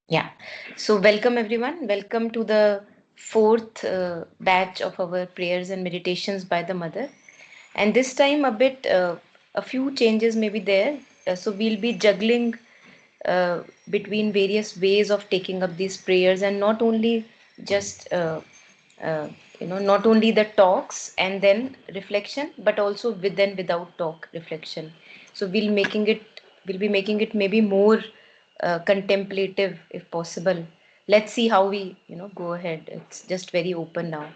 Yeah. So, welcome everyone. Welcome to the fourth batch of our prayers and meditations by the Mother. And this time, a few changes may be there. So, we'll be juggling between various ways of taking up these prayers, and not only just uh, not only the talks and then reflection, but also with and without talk reflection. So, we'll be making it maybe more contemplative if possible. Let's see how we go ahead. It's just very open now.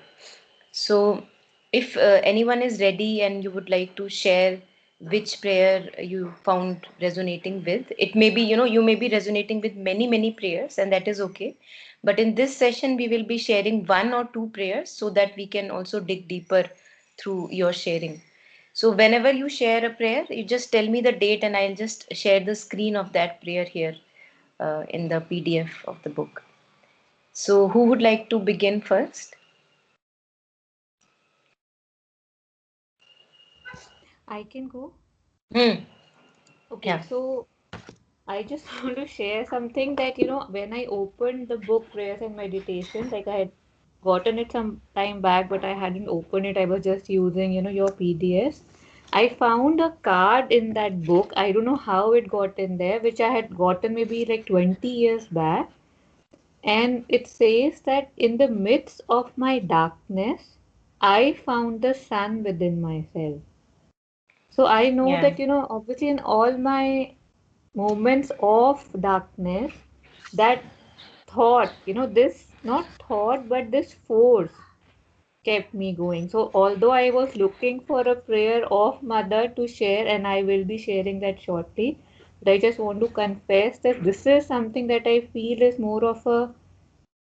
So if anyone is ready and you would like to share which prayer you found resonating with, it may be, you may be resonating with many prayers, and that is okay. But in this session we will be sharing one or two prayers so that we can also dig deeper through your sharing. So whenever you share a prayer, you just tell me the date and I'll just share the screen of that prayer here in the PDF of the book. So, who would like to begin first? I can go. Hmm. Okay, Yeah. so I just want to share something that, when I opened the book Prayers and Meditation, like I had gotten it some time back, but I hadn't opened it. I was just using, your PDFs. I found a card in that book. I don't know how it got in there, which I had gotten maybe like 20 years back. And it says that in the midst of my darkness, I found the sun within myself. So I know Yeah. that, obviously in all my moments of darkness, that thought, this not thought, but this force kept me going. So although I was looking for a prayer of Mother to share, and I will be sharing that shortly, but I just want to confess that this is something that I feel is more of a,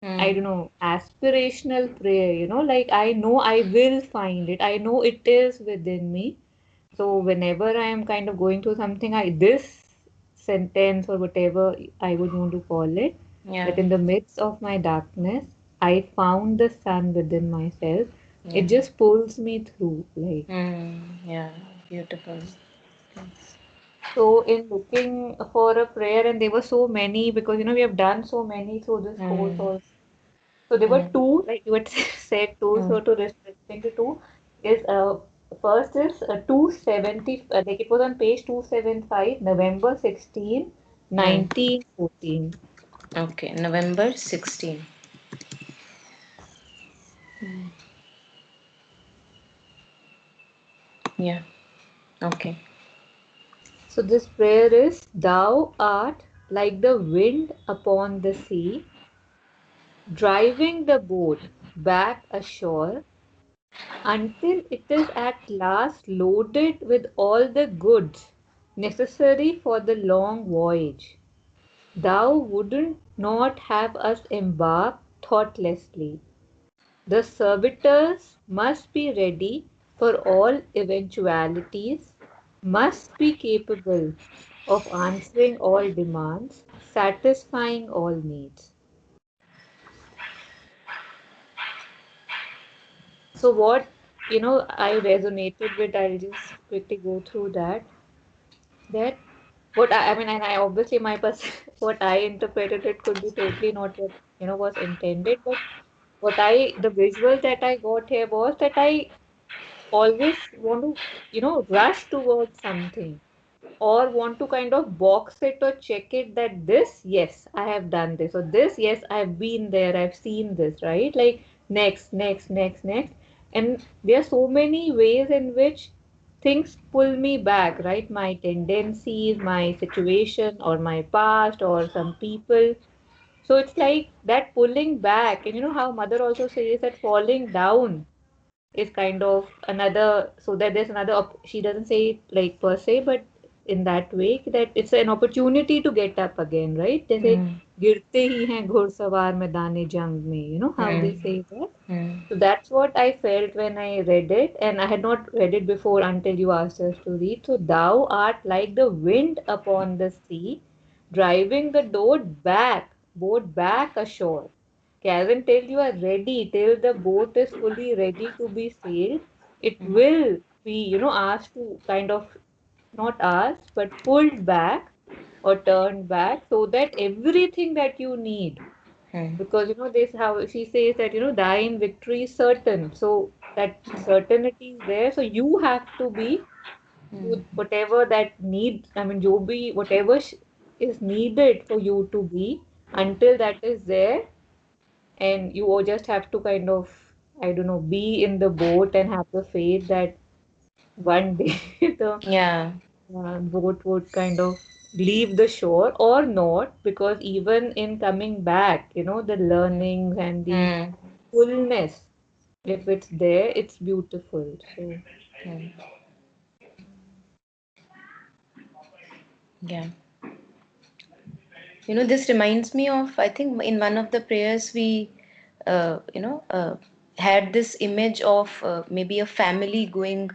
I Hmm. don't know, aspirational prayer, like I know I will find it. I know it is within me. So whenever I am kind of going through something, this sentence or whatever I would want to call it, Yeah. that in the midst of my darkness, I found the sun within myself. It Yeah. just pulls me through, like. Hmm. Yeah. Beautiful. Yes. So in looking for a prayer, and there were so many because we have done so many through this course Hmm. also. So there were Hmm. two, like you had said two, Hmm. so to restrict to two is first is 270, like it was on page 275, November 16, Hmm. 1914. Okay. November 16. Yeah. Okay. So this prayer is, Thou art like the wind upon the sea, driving the boat back ashore until it is at last loaded with all the goods necessary for the long voyage. Thou wouldn't not have us embark thoughtlessly. The servitors must be ready for all eventualities, must be capable of answering all demands, satisfying all needs. So what I resonated with, I'll just quickly go through that what I mean, and I obviously what I interpreted, it could be totally not what was intended, but what I the visual that I got here was that I always want to rush towards something, or want to kind of box it or check it, that this, yes, I have done this, or this, yes, I've been there, I've seen this, right? Like next. And there are so many ways in which things pull me back, right? My tendencies, my situation, or my past, or some people. So it's like that pulling back. And you know how Mother also says that falling down is kind of another, so that there's another she doesn't say it like per se, but in that way that it's an opportunity to get up again, right? They say Hmm. गिरते ही हैं घुड़सवार मैदाने जंग में, how they Hmm. say that. Hmm. So that's what I felt when I read it, and I had not read it before until you asked us to read. So thou art like the wind upon the sea, driving the boat back ashore. Okay, as until you are ready, till the boat is fully ready to be sailed, it will be, asked to kind of, not asked, but pulled back or turned back, so that everything that you need, Hmm. because this how she says that thine victory is certain, so that certainty is there, so you have to be Hmm. to whatever that needs, I mean, jo bhi, whatever is needed for you to be, until that is there, and you all just have to kind of, I don't know, be in the boat and have the faith that one day the Yeah. boat would kind of leave the shore or not, because even in coming back, the learnings and the Hmm. fullness, if it's there, it's beautiful. So, Hmm. Yeah. This reminds me of, I think in one of the prayers we, had this image of maybe a family going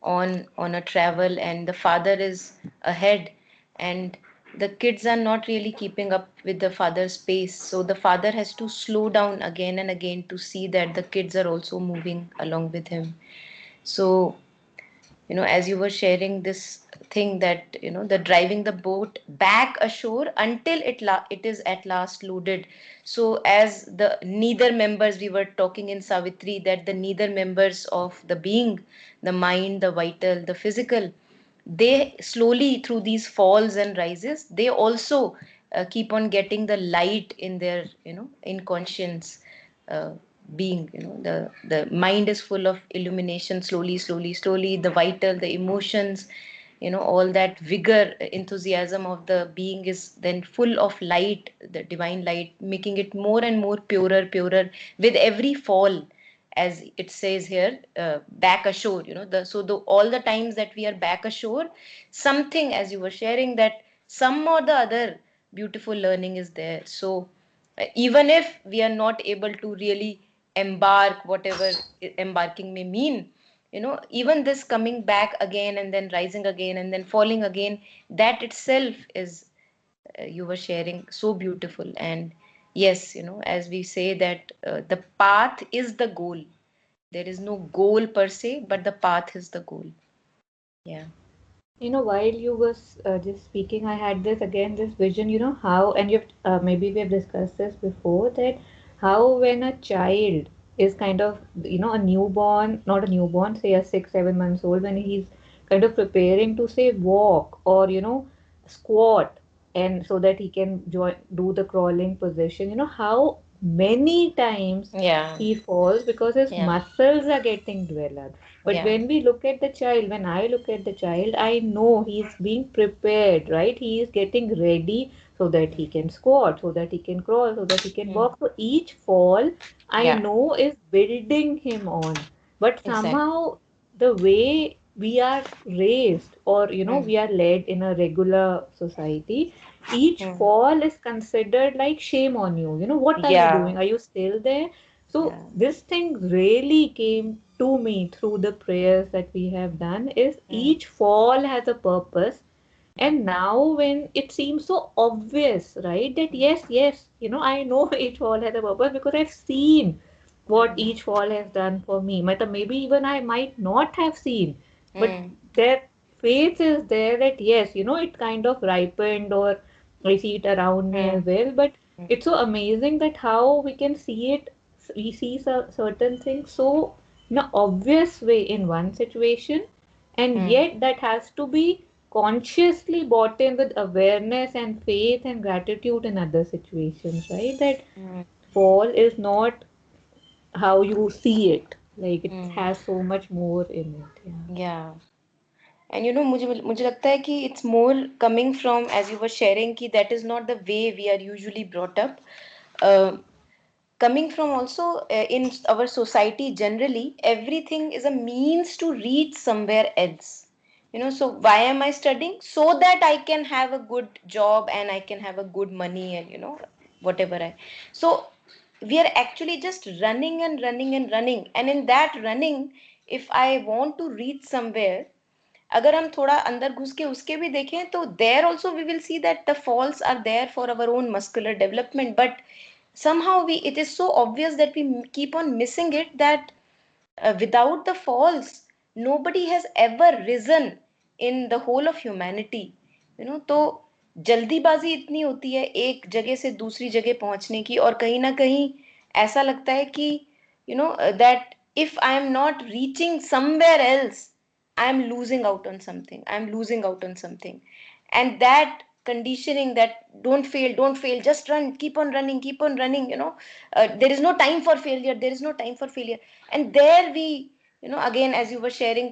on a travel, and the father is ahead, and the kids are not really keeping up with the father's pace. So the father has to slow down again and again to see that the kids are also moving along with him. So as you were sharing this thing that the driving the boat back ashore until it is at last loaded. So as the neither members, we were talking in Savitri that the neither members of the being, the mind, the vital, the physical, they slowly through these falls and rises, they also keep on getting the light in their in conscience, uh, being, the mind is full of illumination, slowly, slowly, slowly, the vital, the emotions, all that vigor, enthusiasm of the being is then full of light, the divine light, making it more and more purer, purer with every fall. As it says here, back ashore, the all the times that we are back ashore, something, as you were sharing, that some or the other beautiful learning is there. So even if we are not able to really embark, whatever embarking may mean, even this coming back again and then rising again and then falling again, that itself is, you were sharing, so beautiful. And yes, as we say that the path is the goal. There is no goal per se, but the path is the goal. Yeah. while you was just speaking, I had this vision, how, and maybe we have discussed this before, that how when a child is kind of, a newborn, not a newborn, say a 6, 7 months old, when he's kind of preparing to say walk or, squat, and so that he can do the crawling position, how many times Yeah. he falls because his Yeah. muscles are getting developed. But Yeah. when we look at the child, when I look at the child, I know he's being prepared, right? He is getting ready so that he can squat, so that he can crawl, so that he can Hmm. walk. So each fall, I Yeah. know, is building him on. But Exactly. somehow, the way we are raised, or Hmm. we are led in a regular society, each Hmm. fall is considered like shame on you. What are you Yeah. doing? Are you still there? So Yeah. this thing really came to me through the prayers that we have done, is Hmm. each fall has a purpose. And now when it seems so obvious, right, that yes, yes, I know each fall has a purpose because I've seen what each fall has done for me. Maybe even I might not have seen, but Hmm. that faith is there that yes, it kind of ripened, or I see it around me Hmm. as well. But it's so amazing that how we can see it, we see certain things so in an obvious way in one situation, and Hmm. yet that has to be consciously brought in with awareness and faith and gratitude in other situations, right? That Hmm. fall is not how you see it, like it Hmm. has so much more in it. Yeah. Yeah. And मुझे लगता है कि it's more coming from, as you were sharing, कि that is not the way we are usually brought up. Uh, Coming from also, in our society generally, everything is a means to reach somewhere else. So why am I studying? So that I can have a good job and I can have a good money, and whatever I. So we are actually just running and running and running, and in that running, if I want to reach somewhere, अगर हम थोड़ा अंदर घुस के उसके भी देखें, तो there also we will see that the faults are there for our own muscular development, but somehow it is so obvious that we keep on missing it, that without the falls nobody has ever risen in the whole of humanity. So जल्दीबाजी इतनी होती है एक जगह से दूसरी जगह पहुंचने की, और कहीं ना कहीं ऐसा लगता है कि that if I am not reaching somewhere else, I am losing out on something, I am losing out on something. And that conditioning, that don't fail, just run, keep on running, keep on running, there is no time for failure, there is no time for failure. And there we, again, as you were sharing,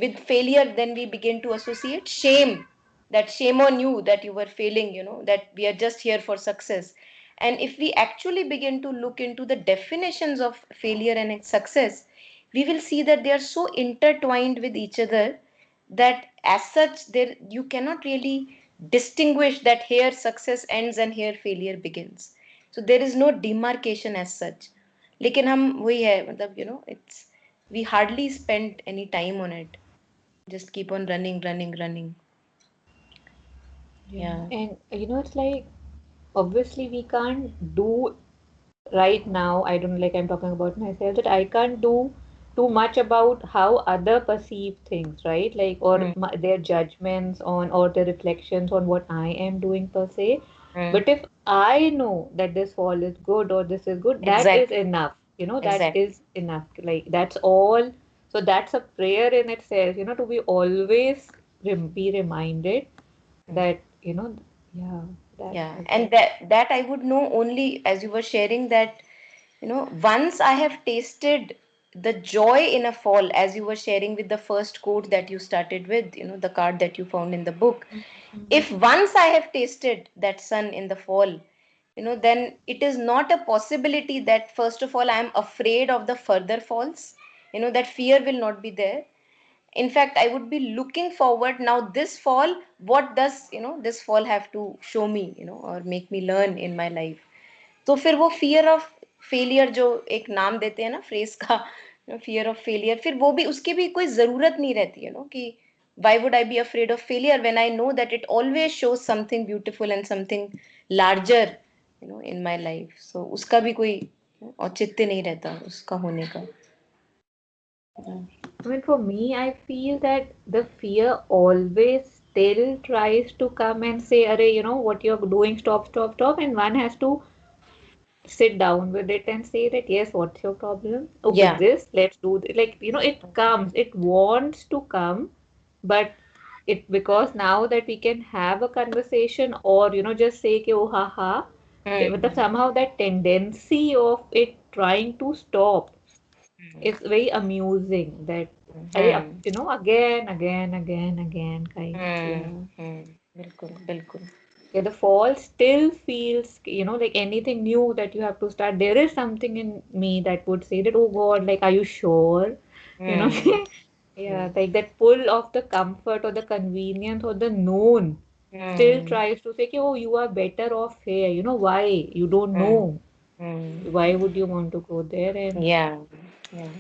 with failure, then we begin to associate shame, that shame on you that you were failing, that we are just here for success. And if we actually begin to look into the definitions of failure and success, we will see that they are so intertwined with each other, that as such there you cannot really distinguish that here success ends and here failure begins. So there is no demarcation as such. लेकिन हम वही है, मतलब it's, we hardly spend any time on it, just keep on running, running, running. Yeah. And it's like, obviously we can't do right now. I don't, like, I'm talking about myself, that I can't do too much about how other perceive things, right? Like, or Mm, their judgments on, or their reflections on what I am doing per se. mm. But if I know that this fall is good or this is good, that is Exactly, enough. That exactly. is enough. Like, that's all. So that's a prayer in itself, to be always be reminded Mm. that, yeah, that Yeah, as and well. that I would know only as you were sharing that, once I have tasted the joy in a fall, as you were sharing with the first quote that you started with, the card that you found in the book. Mhm. If once I have tasted that sun in the fall, then it is not a possibility that, first of all, I am afraid of the further falls, that fear will not be there. In fact, I would be looking forward, now this fall, what does this fall have to show me, or make me learn in my life. तो फिर वो fear of failure जो एक नाम देते हैं ना phrase का, फियर ऑफ फेलियर, फिर वो भी, उसकी भी कोई जरूरत नहीं रहती है कि why would I be afraid of failure when I know that it always shows something beautiful and something larger, in my life. So उसका भी कोई औचित्य नहीं रहता उसका होने का. I mean, for me, I feel that the fear always still tries to come and say, Arey, what you're doing, stop, stop, stop. And one has to sit down with it and say that, yes, what's your problem? Okay, Yeah. this, let's do this. Like, it comes, it wants to come, but because now that we can have a conversation, or, just say, कि, oh, ha, ha, but Hmm. somehow that tendency of it trying to stop, it's very amusing that Hmm. again kind of, yeah. Hmm. बिल्कुल बिल्कुल. Yeah, the fall still feels, like anything new that you have to start. There is something in me that would say that, oh God, like, are you sure? You know, Hmm. yeah, Hmm. like that pull of the comfort or the convenience or the known still Hmm. tries to say, oh, you are better off here. Why? You don't Hmm. know. Hmm. Why would you want to go there? And Yeah. Yeah.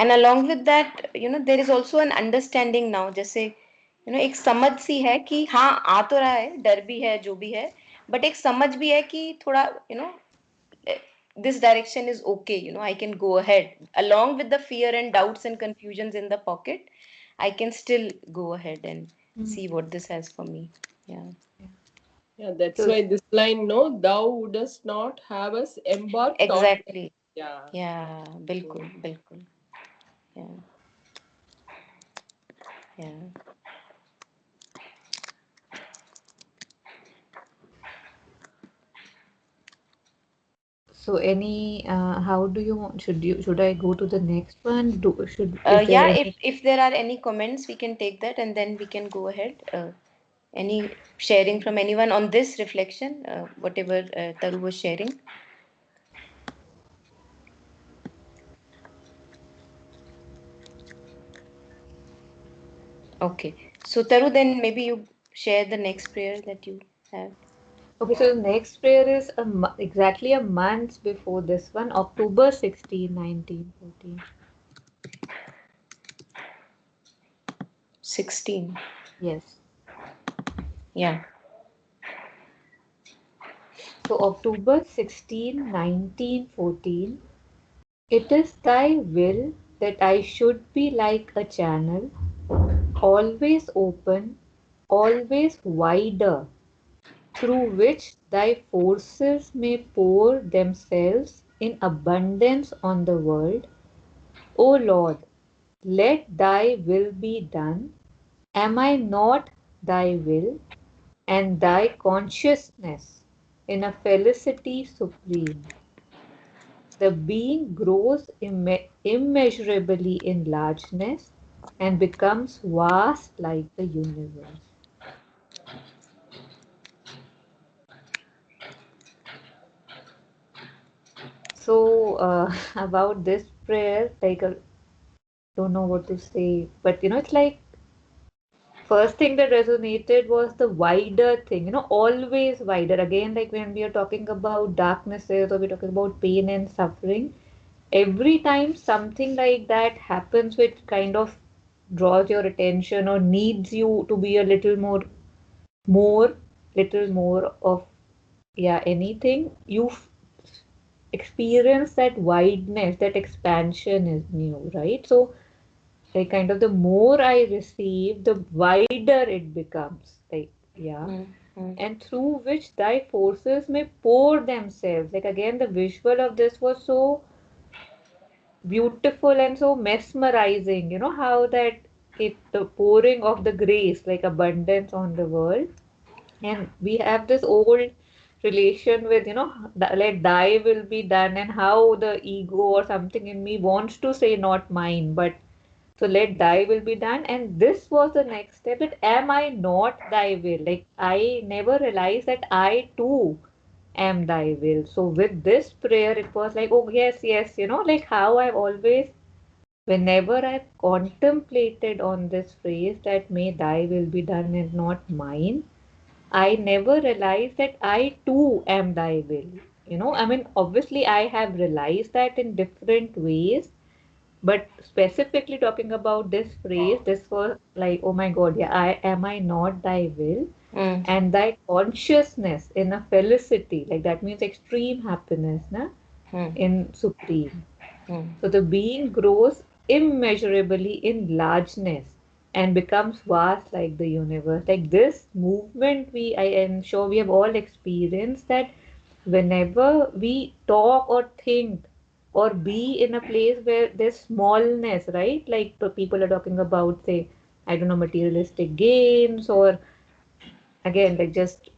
And along with that, there is also an understanding now, जैसे एक समझ सी है कि हाँ आ तो रहा है, डर भी है, जो भी है, बट एक समझ भी है कि थोड़ा this direction is okay, I can go ahead along with the fear and doubts and confusions in the pocket. I can still go ahead and mm, see what this has for me. Yeah. yeah. Yeah, that's So why this line, no, thou wouldst not have us embarked on. Exactly. Yeah. Yeah, So, बिल्कुल बिल्कुल. Yeah. Yeah. any, how do you want, should I go to the next one? Is there Yeah, any? if there are any comments, we can take that and then we can go ahead. Any sharing from anyone on this reflection, whatever Taru was sharing? Okay. So Taru, then maybe you share the next prayer that you have. Okay, so the next prayer is exactly a month before this one, October 16, 1914. 16. Yes. Yeah. So October 16, 1914. It is thy will that I should be like a channel always open, always wider, through which thy forces may pour themselves in abundance on the world. O Lord, let thy will be done. Am I not thy will, and thy consciousness in a felicity supreme? The being grows immeasurably in largeness and becomes vast like the universe. So, about this prayer, like, don't know what to say, but it's like first thing that resonated was the wider thing, always wider. Again, like when we are talking about darknesses or we're talking about pain and suffering, every time something like that happens, which kind of draws your attention or needs you to be a little more, little more of, yeah, anything, experience that wideness, that expansion is new, right? So, like, kind of the more I receive, the wider it becomes. Like, yeah. Mm, mm, And through which thy forces may pour themselves. Like, again, the visual of this was so beautiful and so mesmerizing. You know how that the pouring of the grace, like abundance on the world. And we have this old relation with, let thy will be done, and how the ego or something in me wants to say not mine, but so let thy will be done. And this was the next step, that am I not thy will? Like I never realized that I too am thy will. So with this prayer, it was like, oh yes, yes, like how I've always, whenever I've contemplated on this phrase that may thy will be done and not mine, I never realized that I too am thy will. I mean, obviously, I have realized that in different ways, but specifically talking about this phrase, this was like, oh my God, yeah, I not thy will, mm, and thy consciousness in a felicity, like that means extreme happiness, na? mm, In supreme. mm, So the being grows immeasurably in largeness and becomes vast like the universe. Like this movement, I am sure we have all experienced that whenever we talk or think or be in a place where there's smallness, right? Like the people are talking about, say, I don't know, materialistic gains, or again, like just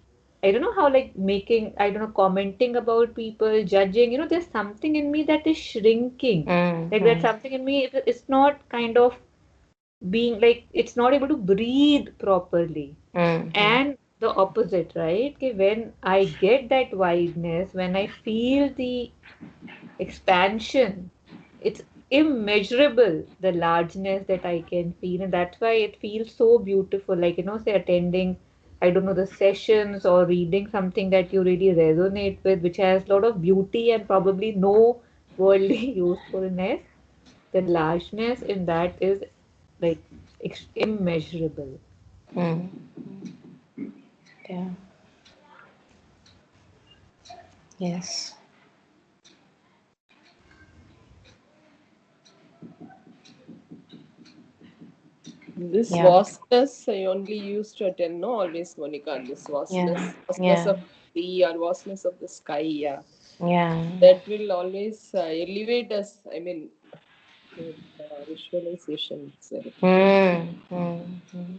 I don't know how, like making, I don't know, commenting about people, judging, there's something in me that is shrinking. mm, Like that mm, something in me, it's not kind of being like, it's not able to breathe properly. mm, mm, And the opposite, right? Okay, when I get that wideness, when I feel the expansion, it's immeasurable, the largeness that I can feel. And that's why it feels so beautiful. Like, say attending, I don't know, the sessions or reading something that you really resonate with, which has a lot of beauty and probably no worldly usefulness. The largeness in that is like immeasurable. mm. Yeah. Yes. This Yeah. vastness I only used to attend, no, always, Monica. This Yeah. vastness Yeah. of the or vastness of the sky, yeah. Yeah. That will always elevate us. I mean, with visualization itself. Mm, mm, mm.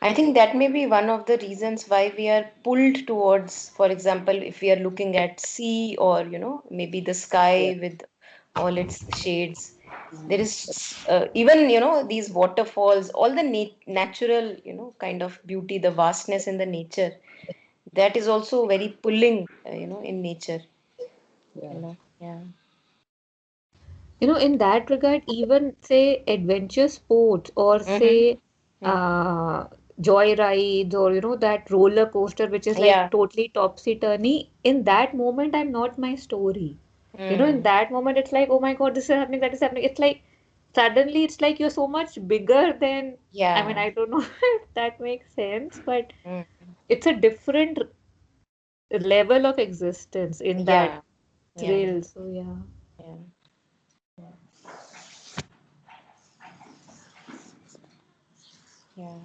I think that may be one of the reasons why we are pulled towards, for example, if we are looking at sea or, maybe the Yeah. sky with all its shades. There is even, these waterfalls, all the natural, kind of beauty, the vastness in the nature. That is also very pulling, in nature. Yeah. Yeah. In that regard, even say adventure sports or Mm-hmm. say uh, joy rides, or that roller coaster which is like Yeah. totally topsy-turvy, in that moment I'm not my story. In Mm. that moment it's like, oh my God, this is happening, that is happening. It's like suddenly it's like you're so much bigger than, I mean, Yeah. I don't know if that makes sense, but Mm. it's a different level of existence in that Yeah. Yeah. thrill. So Yeah. Yeah.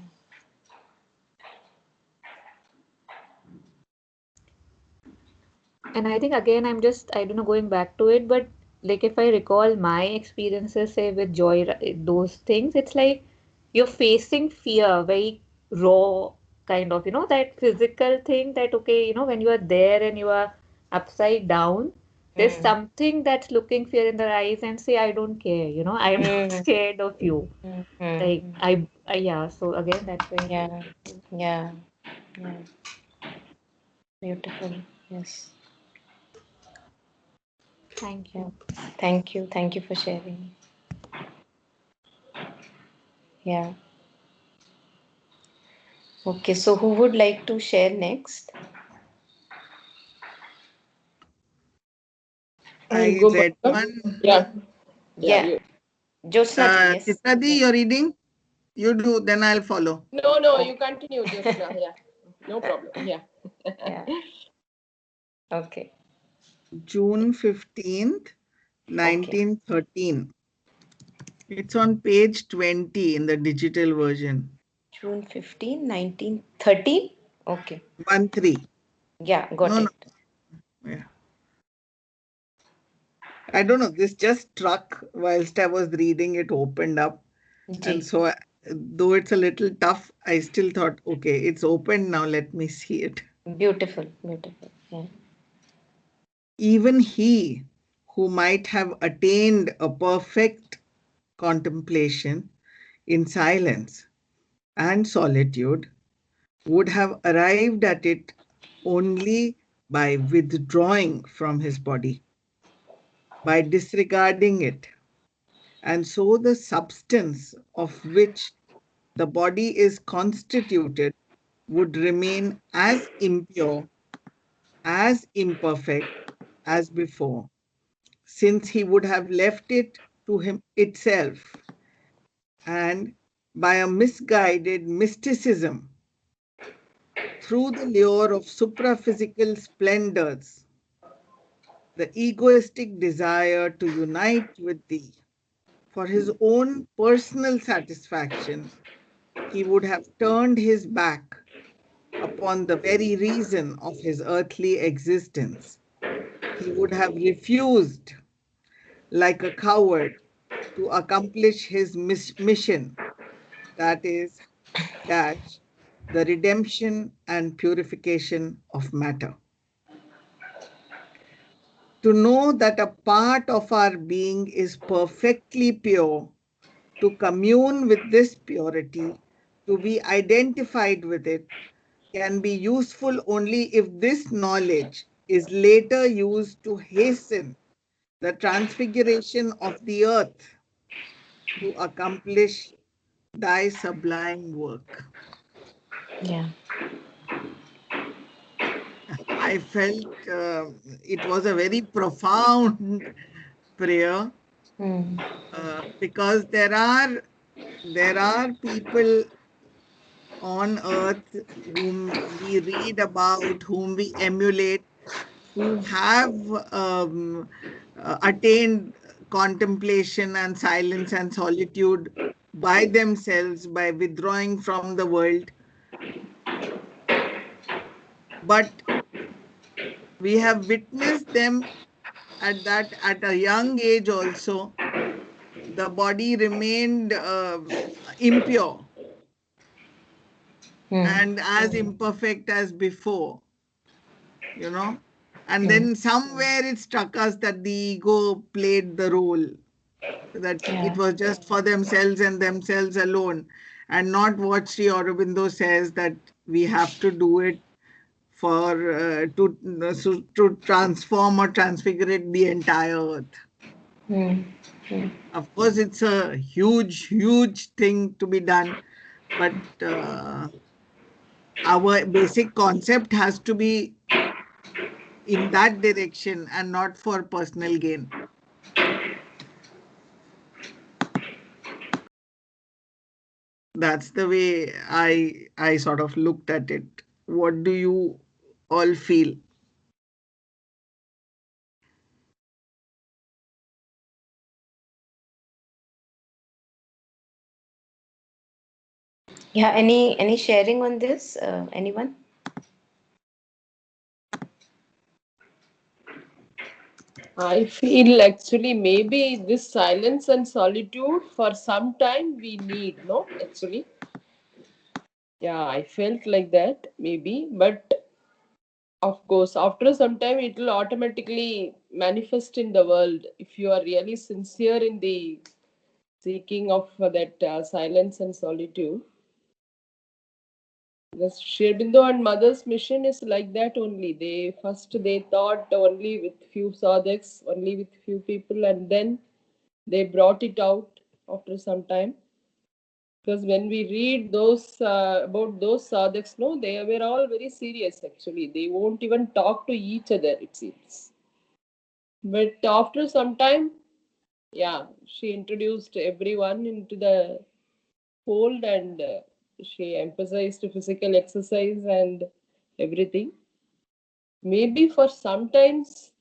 And I think again, I don't know, going back to it, but like if I recall my experiences, say with joy, those things, it's like you're facing fear, very raw kind of, that physical thing that, okay, when you are there and you are upside down, there's Mm. something that's looking fear in the eyes and say, I don't care, I am not Mm. scared of you. Mm. Like, Mm. yeah, so again, that's very Yeah. beautiful. Yeah. Yeah. Beautiful. Yes. Thank Yeah. you. Thank you. Thank you for sharing. Yeah. Okay. So who would like to share next? I'll I go, read Bhavya. one. Yeah, yeah. Yeah. Jyotsna ji. Yes. Chitradi, Yeah. you're reading? You do, then I'll follow. No, you Okay. continue, Jyotsna. Yeah, no problem. Yeah. Yeah. Okay. June 15th, Okay. 1913. It's on page 20 in the digital version. June 15, 1913. Okay. 1 3. Yeah. Got No, no. it. Yeah. I don't know. This just struck whilst I was reading, it opened up. And Ji. so, though it's a little tough, I still thought, okay, it's open now. Let me see it. Beautiful. Beautiful. Yeah. Even he who might have attained a perfect contemplation in silence and solitude would have arrived at it only by withdrawing from his body, by disregarding it. And so the substance of which the body is constituted would remain as impure, as imperfect as before, since he would have left it to him itself, and by a misguided mysticism through the lure of supraphysical splendors, the egoistic desire to unite with thee for his own personal satisfaction, he would have turned his back upon the very reason of his earthly existence. He would have refused, like a coward, to accomplish his mission, that is, dash, the redemption and purification of matter. To know that a part of our being is perfectly pure, to commune with this purity, to be identified with it, can be useful only if this knowledge is later used to hasten the transfiguration of the earth to accomplish thy sublime work. Yeah. I felt it was a very profound prayer Hmm. because there are people on earth whom we read about, whom we emulate, who have attained contemplation and silence and solitude by themselves, by withdrawing from the world. But we have witnessed them at a young age also. The body remained impure Hmm. and as imperfect as before, you know. And Hmm. then somewhere it struck us that the ego played the role, that it Yeah. was just for themselves and themselves alone, and not what Sri Aurobindo says that we have to do it for to transform or transfigure the entire earth. Hmm. Hmm. Of course, it's a huge thing to be done, but our basic concept has to be in that direction and not for personal gain. That's the way I sort of looked at it. What do you all feel? Yeah, any sharing on this? Anyone? I feel actually maybe this silence and solitude for some time we need, no? Actually, yeah, I felt like that maybe, but of course, after some time it will automatically manifest in the world if you are really sincere in the seeking of that silence and solitude. The Sri Aurobindo and Mother's mission is like that only. They thought only with few sadhaks, only with few people, and then they brought it out after some time. Because when we read those about those sadhaks, no, they were all very serious actually. They won't even talk to each other, it seems. But after some time, yeah, she introduced everyone into the fold, and she emphasized physical exercise and everything. Maybe for sometimes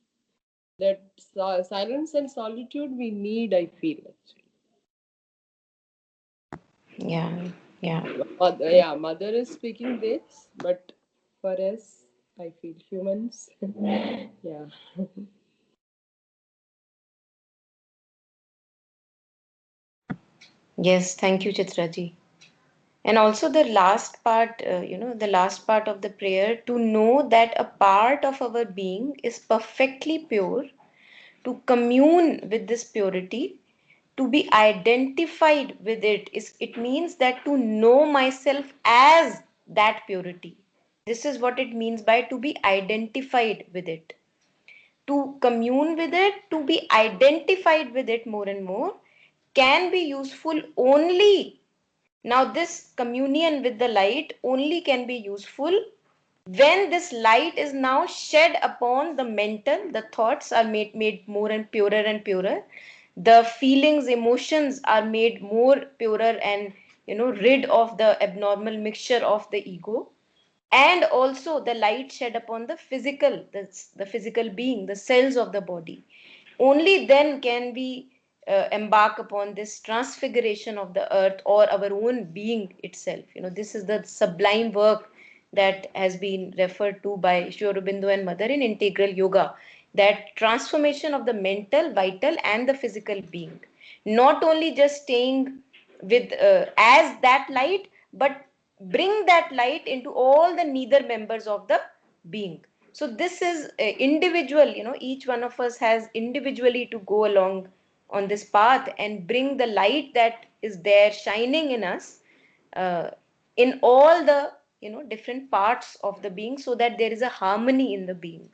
that silence and solitude we need, I feel actually. Yeah, yeah. Yeah, mother is speaking this, but for us, I feel humans, yeah. Yes, thank you, Chitraji. And also the last part, the last part of the prayer, to know that a part of our being is perfectly pure, to commune with this purity, to be identified with it, is it means that to know myself as that purity. This is what it means by to be identified with it. To commune with it, to be identified with it more and more, can be useful only. Now, this communion with the light only can be useful when this light is now shed upon the mental, the thoughts are made more and purer, the feelings, emotions are made more purer and rid of the abnormal mixture of the ego, and also the light shed upon the physical, the physical being, the cells of the body. Only then can we embark upon this transfiguration of the earth or our own being itself. This is the sublime work that has been referred to by Sri Aurobindo and Mother in Integral Yoga, that transformation of the mental, vital, and the physical being. Not only just staying with as that light, but bring that light into all the neither members of the being. So this is individual. Each one of us has individually to go along on this path and bring the light that is there shining in us, uh, in all the different parts of the being, so that there is a harmony in the being.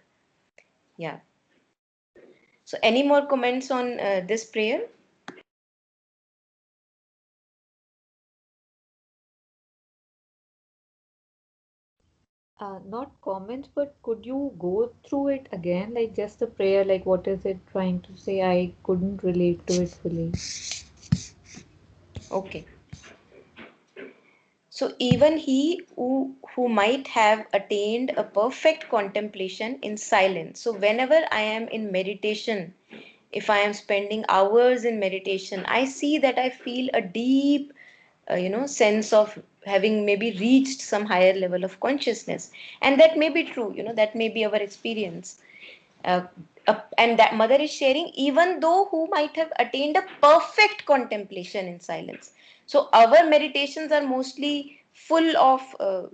Yeah. So any more comments on this prayer? Not comments, but could you go through it again, like just the prayer, like what is it trying to say? I couldn't relate to it fully. Okay. So even he who might have attained a perfect contemplation in silence. So whenever I am in meditation, if I am spending hours in meditation, I see that I feel a deep, sense of having maybe reached some higher level of consciousness, and that may be true. That may be our experience. uh, and that mother is sharing, even though who might have attained a perfect contemplation in silence. So our meditations are mostly full of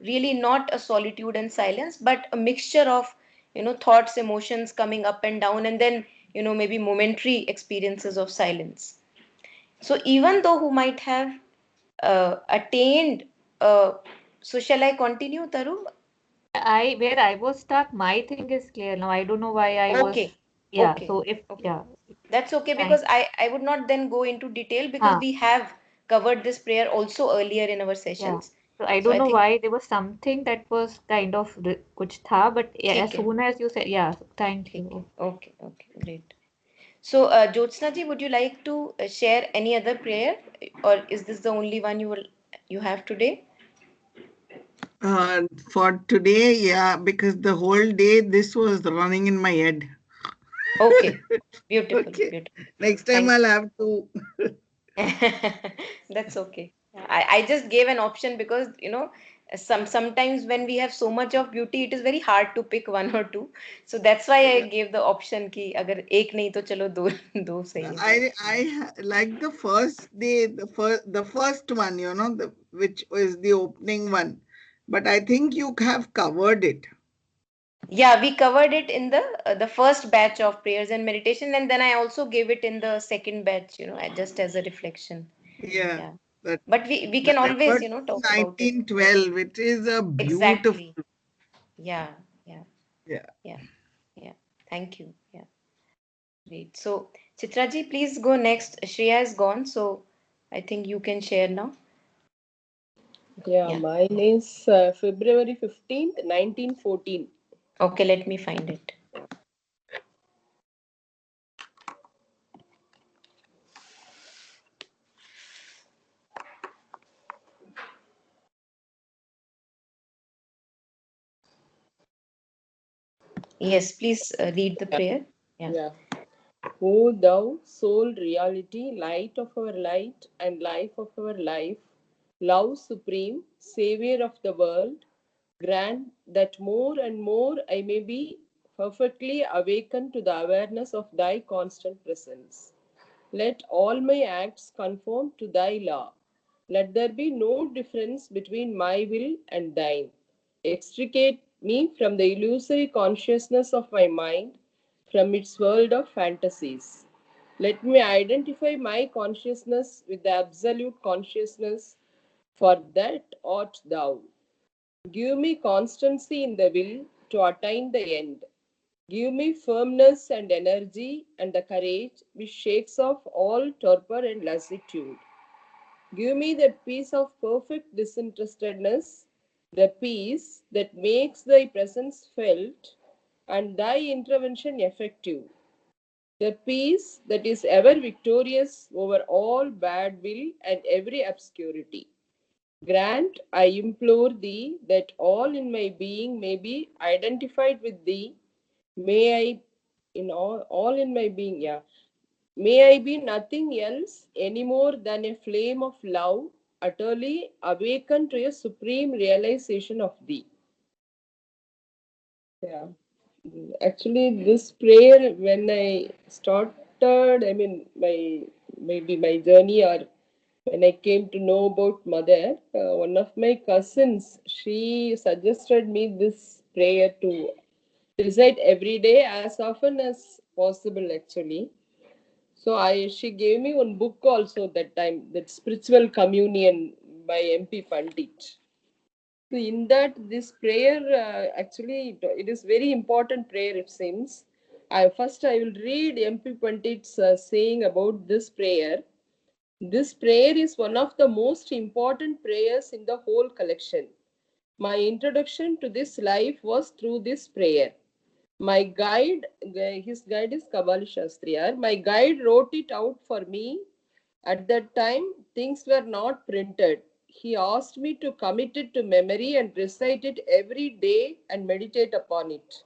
really not a solitude and silence, but a mixture of thoughts, emotions coming up and down, and then maybe momentary experiences of silence. So even though who might have attained, uh, so shall I continue, Taru? Where I was stuck, my thing is clear now. I don't know why I was, Okay, yeah. okay, So if, okay. yeah, That's okay, thank. because I would not then go into detail, because Huh, we have covered this prayer also earlier in our yeah. sessions. So I So don't I know think why there was something that was kind of kuch tha, but yeah, as ठीक है, soon as you said, yeah, thank ठीक है. you. Okay, okay, great. So Jyotsna ji, would you like to share any other prayer, or is this the only one you have today? For today, yeah, because the whole day this was running in my head. Okay, beautiful, Okay. beautiful. Next time Thank I'll have to. you. That's okay. I just gave an option because sometimes when we have so much of beauty, it is very hard to pick one or two. So that's why I gave the option कि अगर एक नहीं तो चलो दो दो सही है. I like the first day, the first one, which is the opening one. But I think you have covered it. Yeah, we covered it in the first batch of prayers and meditation, and then I also gave it in the second batch, just as a reflection. Yeah. Yeah. But But we the can always, effort talk about it. 1912, it is a beautiful. Exactly. Yeah, yeah, Yeah. yeah, yeah. Thank you. Yeah, great. So, Chitraji, please go next. Shreya is gone, so I think you can share now. Yeah, Yeah. mine is February 15th, 1914. Okay, let me find it. Yes, please read the prayer. Yeah. Yeah. O thou sole reality, light of our light and life of our life, love supreme, Savior of the world, grant that more and more I may be perfectly awakened to the awareness of thy constant presence. Let all my acts conform to thy law. Let there be no difference between my will and thine. Extricate me from the illusory consciousness of my mind, from its world of fantasies. Let me identify my consciousness with the absolute consciousness, for that art thou. Give me constancy in the will to attain the end. Give me firmness and energy and the courage which shakes off all torpor and lassitude. Give me the peace of perfect disinterestedness, the peace that makes thy presence felt and thy intervention effective, the peace that is ever victorious over all bad will and every obscurity. Grant, I implore thee, that all in my being may be identified with thee. May I, in all in my being, yeah. May I be nothing else any more than a flame of love, utterly awakened to a supreme realization of thee. Yeah. Actually, this prayer, when I started, maybe my journey, or when I came to know about Mother, one of my cousins, she suggested me this prayer to recite every day as often as possible, actually. So she gave me one book also that time, that Spiritual Communion by MP Pandit. So in that, this prayer, actually it is very important prayer, it seems. I will read MP Pandit's saying about this prayer. This prayer is one of the most important prayers in the whole collection. My introduction to this life was through this prayer. My guide, his guide is Kabali Shastriyar. My guide wrote it out for me. At that time, things were not printed. He asked me to commit it to memory and recite it every day and meditate upon it.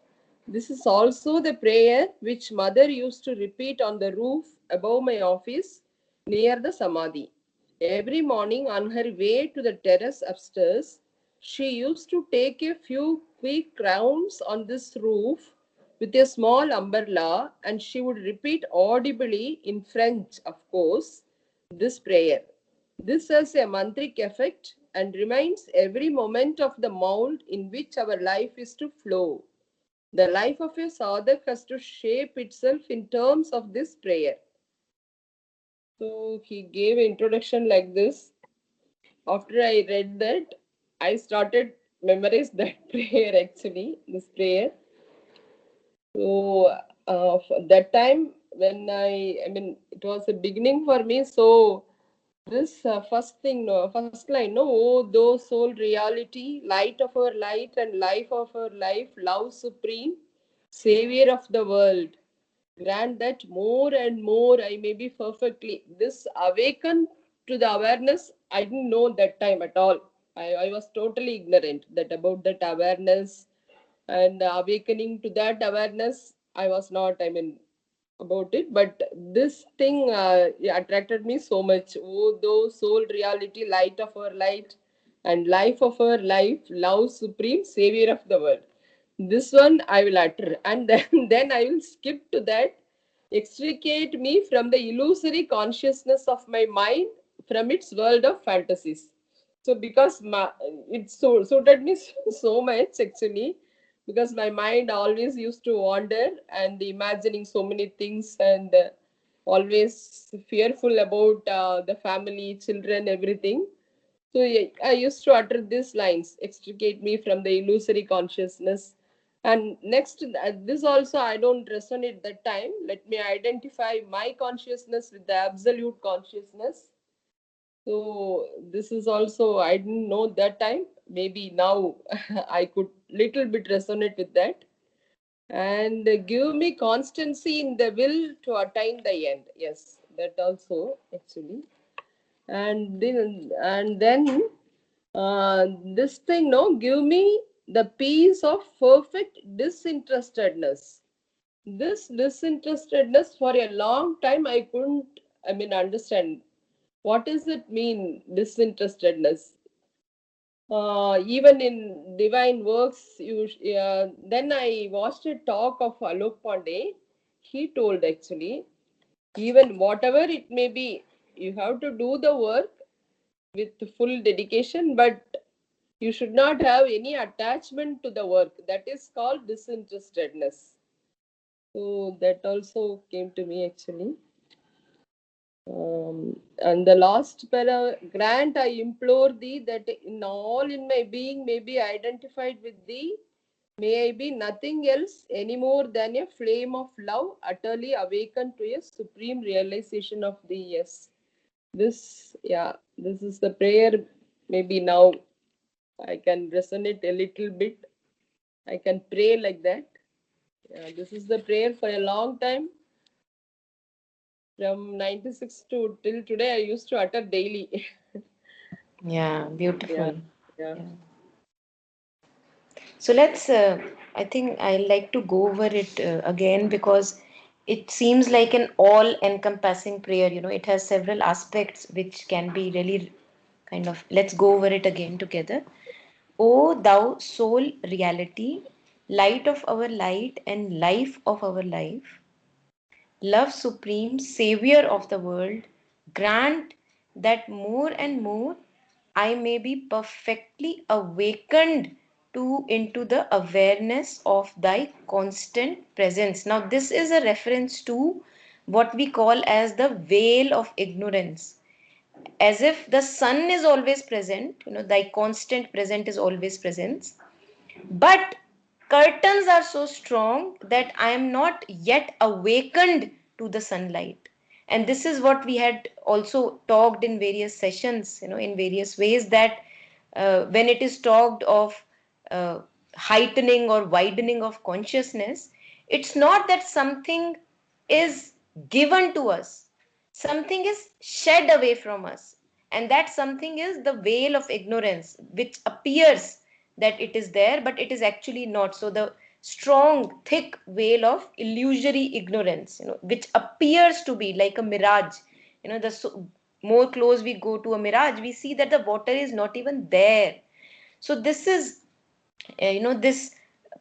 This is also the prayer which Mother used to repeat on the roof above my office near the Samadhi. Every morning on her way to the terrace upstairs, she used to take a few quick rounds on this roof with a small umbrella, and she would repeat audibly in French, of course, this prayer. This has a mantric effect and reminds every moment of the mold in which our life is to flow. The life of a sadhak has to shape itself in terms of this prayer. So he gave introduction like this. After I read that, I started memorize that prayer, actually, this prayer. So that time when it was a beginning for me. So this first thing, no, first line, no, oh, thou soul reality, light of our light and life of our life, love supreme, Savior of the world. Grant that more and more I may be perfectly. This awaken to the awareness, I didn't know that time at all. I was totally ignorant that about that awareness, and awakening to that awareness, I was not, about it, but this thing attracted me so much. Oh, thou soul, reality, light of our light, and life of our life, love supreme, savior of the world. This one I will utter, and then then I will skip to that. Extricate me from the illusory consciousness of my mind, from its world of fantasies. So because it suited me so much actually, because my mind always used to wander and imagining so many things, and always fearful about the family, children, everything. So yeah, I used to utter these lines: extricate me from the illusory consciousness. And next, this also I don't resonate that time. Let me identify my consciousness with the absolute consciousness. So this is also I didn't know that time. Maybe now I could little bit resonate with that. And give me constancy in the will to attain the end. Yes, that also actually. And then this thing, no, give me the peace of perfect disinterestedness. This disinterestedness, for a long time I couldn't, I mean, understand what does it mean, disinterestedness. Even in divine works, then I watched a talk of Alok Pandey. He told actually, even whatever it may be, you have to do the work with full dedication, but you should not have any attachment to the work. That is called disinterestedness. So that also came to me actually. And the last para, grant I implore thee that in all in my being may be identified with thee. May I be nothing else any more than a flame of love, utterly awakened to a supreme realization of thee. Yes. This, yeah, this is the prayer. Maybe now I can resonate a little bit. I can pray like that. Yeah, this is the prayer for a long time. From 96 to till today, I used to utter daily. Yeah, Yeah, beautiful. yeah. Yeah. So I think I like to go over it again because it seems like an all-encompassing prayer. It has several aspects which can be really kind of, let's go over it again together. O thou sole reality, light of our light and life of our life, love supreme, savior of the world, grant that more and more I may be perfectly awakened to into the awareness of thy constant presence. Now, this is a reference to what we call as the veil of ignorance. As if the sun is always present, thy constant present is always present, but curtains are so strong that I am not yet awakened to the sunlight. And this is what we had also talked in various sessions, in various ways, that when it is talked of uh, heightening or widening of consciousness, it's not that something is given to us, something is shed away from us. And that something is the veil of ignorance, which appears that it is there, but it is actually not. So the strong, thick veil of illusory ignorance, which appears to be like a mirage. The more close we go to a mirage, we see that the water is not even there. So this is this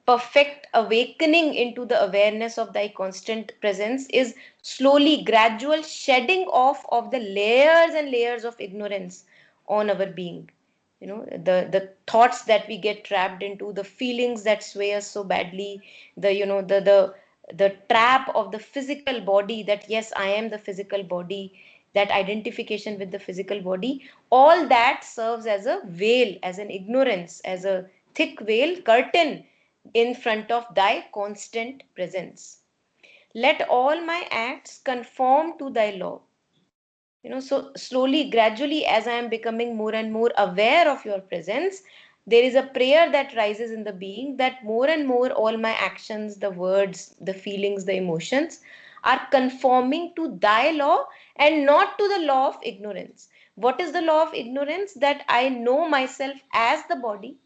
perfect awakening into the awareness of thy constant presence is slowly gradual shedding off of the layers and layers of ignorance on our being. The thoughts that we get trapped into, the feelings that sway us so badly, the trap of the physical body, that yes, I am the physical body, that identification with the physical body, all that serves as a veil, as an ignorance, as a thick veil curtain in front of thy constant presence. Let all my acts conform to thy law. So slowly, gradually, as I am becoming more and more aware of your presence, there is a prayer that rises in the being, that more and more all my actions, the words, the feelings, the emotions are conforming to thy law and not to the law of ignorance. What is the law of ignorance? That I know myself as the body,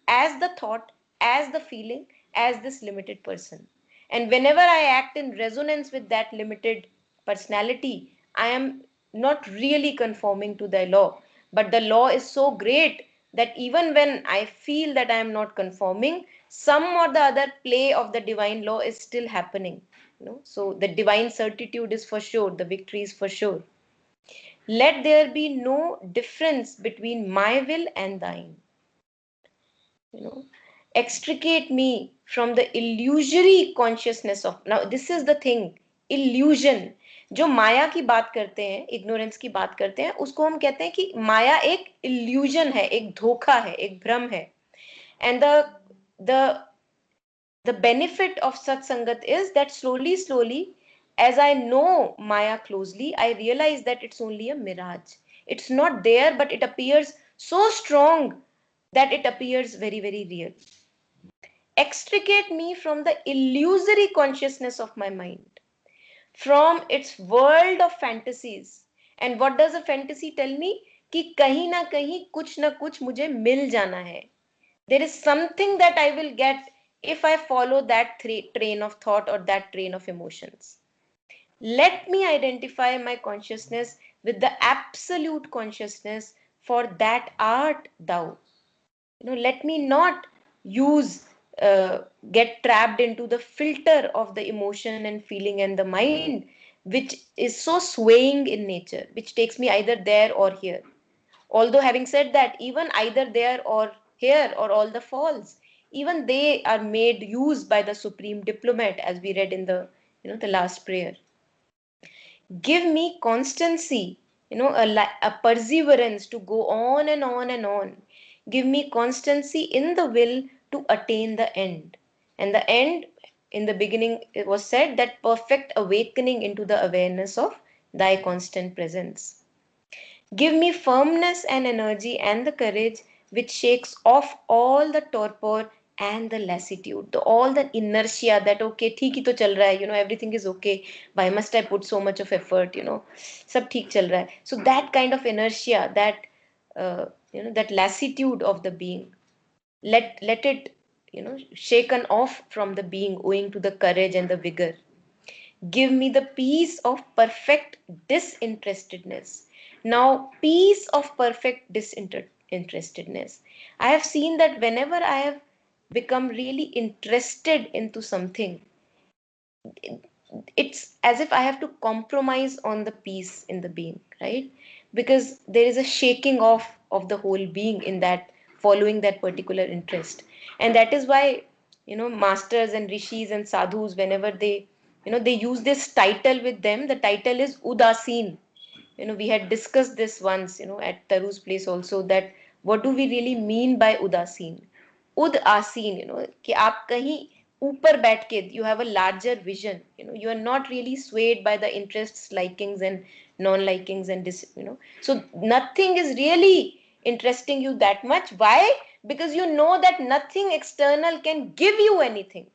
as the thought, as the feeling, as this limited person. And whenever I act in resonance with that limited personality, I am not really conforming to the law. But the law is so great that even when I feel that I am not conforming, some or the other play of the divine law is still happening. So the divine certitude is for sure, the victory is for sure. Let there be no difference between my will and thine. you know Extricate me from the illusory consciousness of, now this is the thing, illusion. जो माया की बात करते हैं, ignorance की बात करते हैं, उसको हम कहते हैं कि माया एक इल्यूजन है, एक धोखा है, एक भ्रम है. And the the benefit of satsangat is that slowly, as I know maya closely, I realize that it's only a mirage. It's not there, but it appears so strong that it appears very, very real. Extricate me from the illusory consciousness of my mind, from its world of fantasies. And what does a fantasy tell me? कि कहीं ना कहीं कुछ ना कुछ मुझे मिल जाना है. There is something that I will get if I follow that train of thought or that train of emotions. Let me identify my consciousness with the absolute consciousness, for that art thou. Let me not use get trapped into the filter of the emotion and feeling and the mind, which is so swaying in nature, which takes me either there or here. Although having said that, even either there or here or all the falls, even they are made use by the supreme diplomat, as we read in the last prayer. Give me constancy, a perseverance to go on and on and on. Give me constancy in the will to attain the end. And the end, in the beginning, it was said that perfect awakening into the awareness of thy constant presence. Give me firmness and energy and the courage which shakes off all the torpor and the lassitude, all the inertia that okay, ठीक ही तो चल रहा है, everything is okay. Why must I put so much of effort? सब ठीक चल रहा है. So that kind of inertia, that lassitude of the being, let it shaken off from the being, owing to the courage and the vigor. Give me the peace of perfect disinterestedness. Now, peace of perfect disinterestedness. I have seen that whenever I have become really interested into something, it's as if I have to compromise on the peace in the being, right? Because there is a shaking off of the whole being in that, following that particular interest. And that is why, masters and rishis and sadhus, whenever they use this title with them, the title is Udasin. We had discussed this once, at Taru's place also, that what do we really mean by Udasin? Udasin, कि आप कहीं ऊपर बैठ के, you have a larger vision, you are not really swayed by the interests, likings and non-likings and so nothing is really interesting you that much. Why? Because you know that nothing external can give you anything.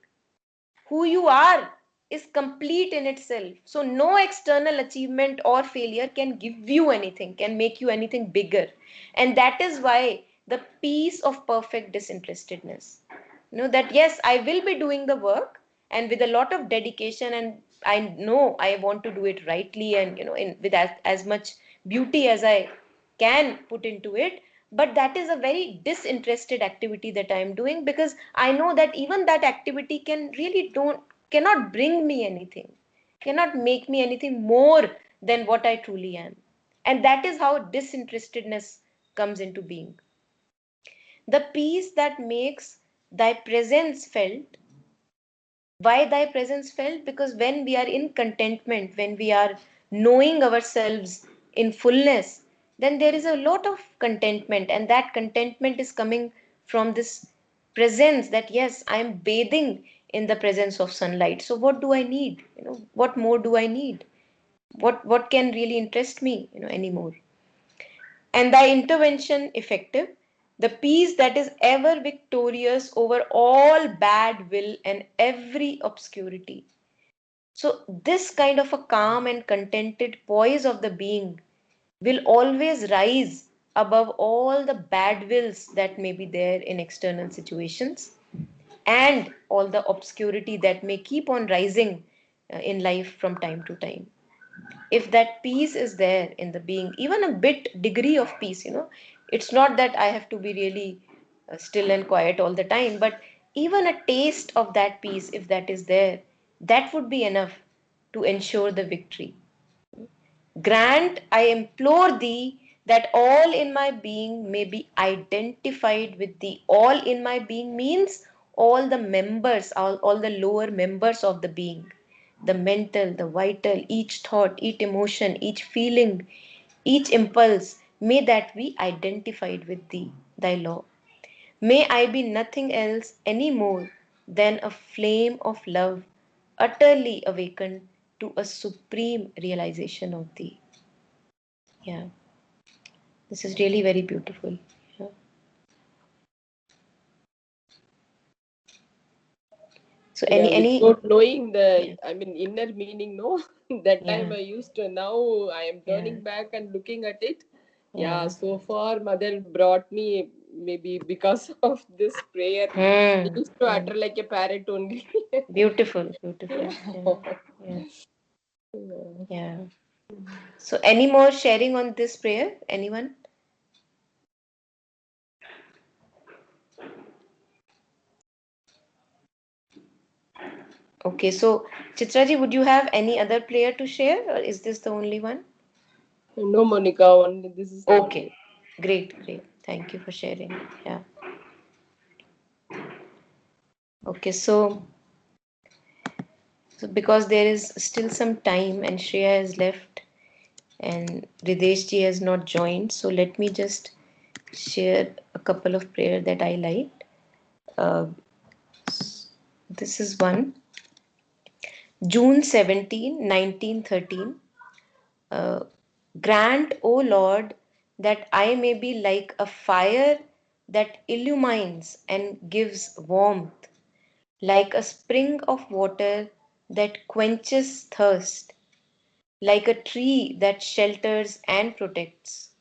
Who you are is complete in itself. So no external achievement or failure can give you anything, can make you anything bigger. And that is why the peace of perfect disinterestedness. That yes, I will be doing the work and with a lot of dedication, and I know I want to do it rightly and with as much beauty as I can put into it. But that is a very disinterested activity that I am doing, because I know that even that activity cannot bring me anything, cannot make me anything more than what I truly am. And that is how disinterestedness comes into being. The peace that makes thy presence felt. Why thy presence felt? Because when we are in contentment, when we are knowing ourselves in fullness, then there is a lot of contentment, and that contentment is coming from this presence, that yes, I am bathing in the presence of sunlight. So what do I need? What more do I need? What can really interest me, anymore? And thy intervention effective, the peace that is ever victorious over all bad will and every obscurity. So, this kind of a calm and contented poise of the being will always rise above all the bad wills that may be there in external situations. and all the obscurity that may keep on rising in life from time to time. If that peace is there in the being, even a bit degree of peace, it's not that I have to be really still and quiet all the time, but even a taste of that peace, if that is there, that would be enough to ensure the victory. Grant, I implore thee, that all in my being may be identified with thee. All in my being means all the members, all the lower members of the being, the mental, the vital, each thought, each emotion, each feeling, each impulse, may that be identified with thee, thy law. May I be nothing else any more than a flame of love, utterly awakened to a supreme realization of thee. Yeah, this is really very beautiful. Yeah. So Yeah, any without knowing yeah, the, I mean, inner meaning, no. That time yeah, I used to, now I am yeah, turning back and looking at it. Yeah, yeah. so far, Mother brought me, maybe because of this prayer. I Hmm. used to Hmm. utter like a parrot only. Beautiful, beautiful. Yeah. Yeah, yeah, Yeah. yeah. So any more sharing on this prayer? Anyone? Okay, so Chitraji, would you have any other prayer to share, or is this the only one? No, Monica, only this is the Okay, only. great, great. Thank you for sharing. Yeah. Okay, so because there is still some time and Shreya has left and Ridesh ji has not joined, so let me just share a couple of prayers that I liked. Uh, this is one. June 17, 1913. Uh, Grant, O Lord, that I may be like a fire that illumines and gives warmth, like a spring of water that quenches thirst, like a tree that shelters and protects.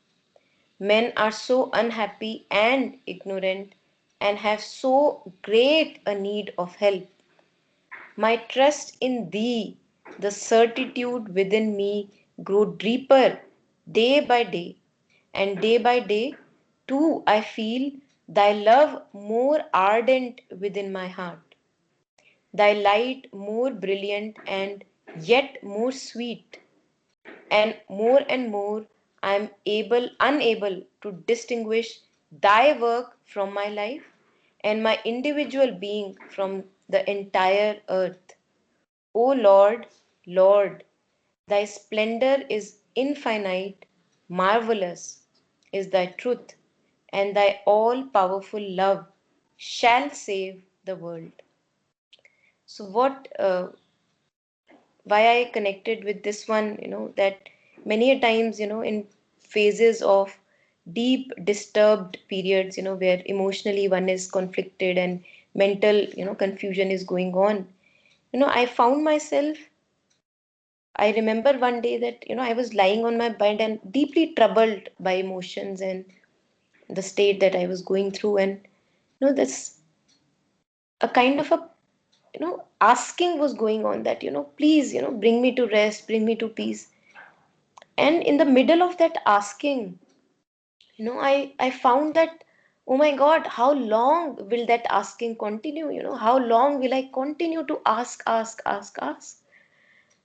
Men are so unhappy and ignorant and have so great a need of help. My trust in thee, the certitude within me grow deeper day by day, and day by day too I feel thy love more ardent within my heart, thy light more brilliant and yet more sweet, and more I am unable to distinguish thy work from my life and my individual being from the entire earth. O Lord, Lord, thy splendor is infinite, marvelous is thy truth, and thy all powerful love shall save the world. So, why I connected with this one, that many a times, in phases of deep disturbed periods, where emotionally one is conflicted and mental, confusion is going on, I found myself, I remember one day that, I was lying on my bed and deeply troubled by emotions and the state that I was going through. And, this a kind of a, asking was going on that, please, bring me to rest, bring me to peace. And in the middle of that asking, I found that, oh my God, how long will that asking continue? How long will I continue to ask?